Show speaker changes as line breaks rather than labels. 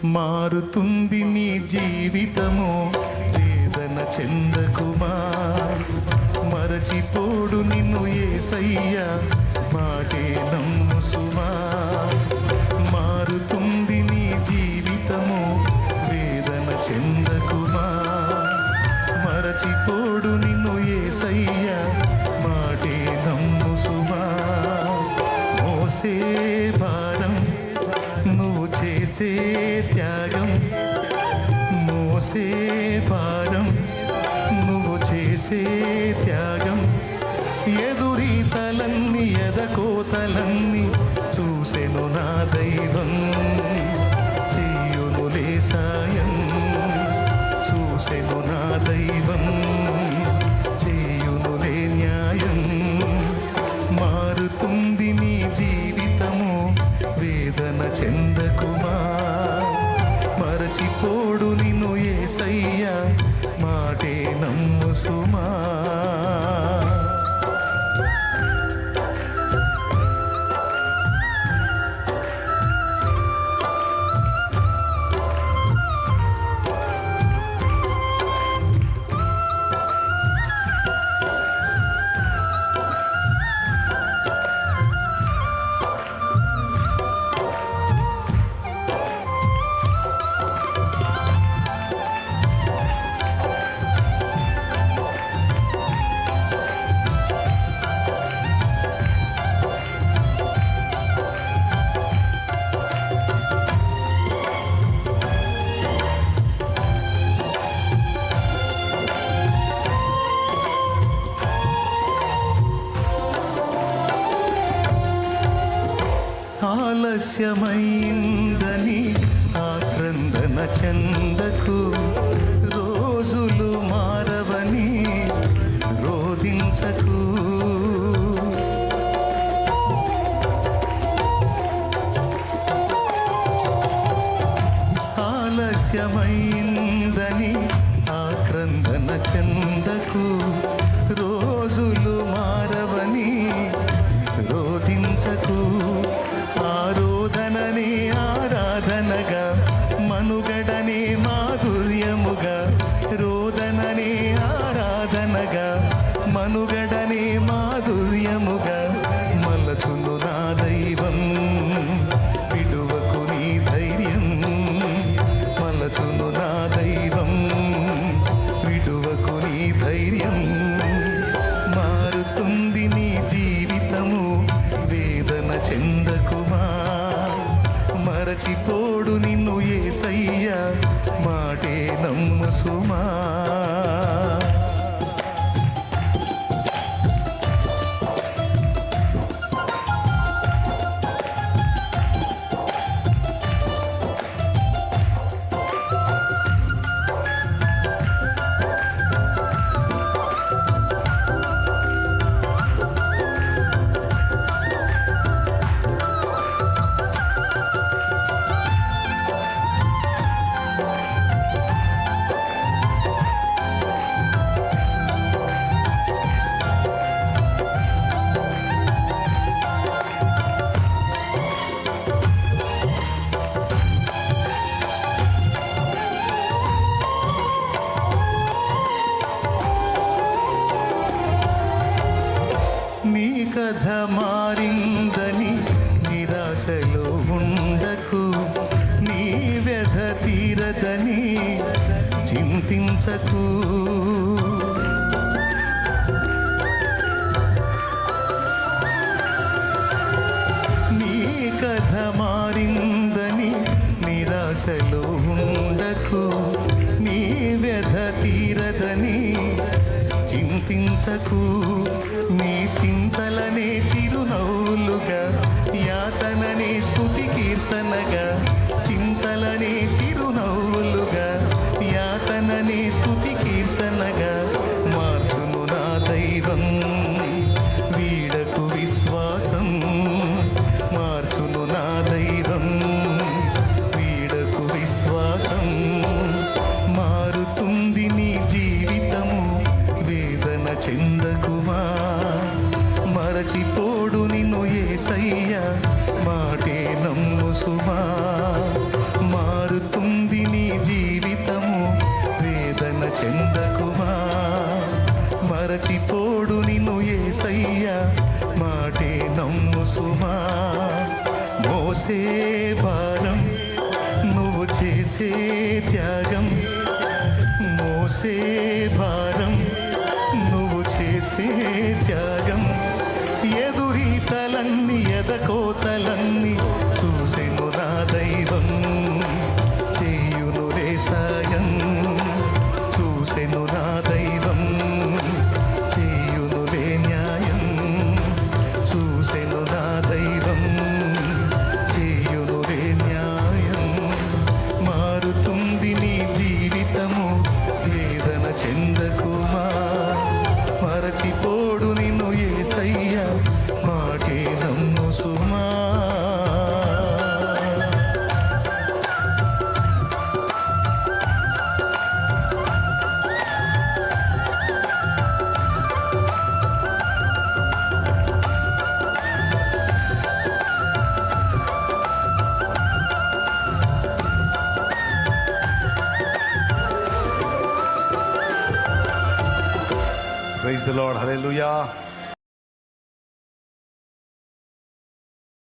మారుతుంది నీ జీవితము, వేదన చెందకుమా. మరచిపోడు నిన్ను యేసయ్యా, మాటే నమ్ము సుమా. మారుతుంది నీ జీవితము, వేదన చెందకుమా. మరచిపోడు నిన్ను యేసయ్యా, మాటే నమ్ము సుమా. మోసే భారం నువ్వు చేసే త్యాగం, మోసే భారం నువ్వు చేసే త్యాగం. ఎదురీతలన్నీ ఎదకోతలన్నీ చూసెను నా దైవం, చేయునులే సాయం. చూసెను నా దైవం, చేయునులే న్యాయం. మారుతుంది నీ జీవితము, వేదన చెందకుమా. మరచిపోడు నిన్ను యేసయ్యా, మాటే నమ్ము సుమా. ఆలస్యమైందని ఆక్రందన చెందకు, రోజులు మారవని రోదించకు. ఆలస్యమైందని ఆక్రందన చెందకు, రోజులు మారవని రోదించకు. ఆరోధననే ఆరాధనగా, మనుగడనే మాధుర్యముగా. రోదననే ఆరాధనగా, మనుగడనే మాధుర్యముగా. మలచును నా దైవం, విడువకు నీ ధైర్యం. మలచును నా దైవం, విడువకు నీ ధైర్యం. మారుతుంది నీ జీవితము, వేదన చెందకుమా. మరచిపోడు నిన్ను యేసయ్యా, మాటే నమ్ము సుమా. నీ కథ మారిందని నిరాశలో ఉండకు, నీ వ్యధ తీరదని చింతించకు. నీ కథ మారిందని నిరాశలో ఉండకు, నీ వ్యధ తీరదని చింతించకు. నీ చింతలనే చిరునవ్వులుగా, యాతననే స్తుతి కీర్తనగా. చింతలనే చిరునవ్వులుగా, యాతననే స్తుతి కీర్తనగా. మార్చును నా దైవం, వీడకు విశ్వాసం. మార్చును నా దైవం, వీడకు విశ్వాసం. మారుతుంది నీ జీవితము, వేదన చెందకుమా. మరచిపోడు నిన్ను యేసయ్యా, మాటే నమ్ము సుమా. మారుతూ మోసే భారం నువ్వు చేసే త్యాగం, మోసే భారం నువ్వు చేసే త్యాగం, ఎదురీతలన్నీ ఎదకోతలన్నీ చూసెను నా దైవం, చేయును రే సాయం, చూసెను నా దైవం, చేయును రే న్యాయం, చూసెను నా దైవం, చేయును రే న్యాయం. మారుతుంది నీ జీవితము, వేదన చెందకుమా, మరచిపోడు నిన్ను యేసయ్య, మాటే నమ్ము సుమా. Praise the Lord. Hallelujah.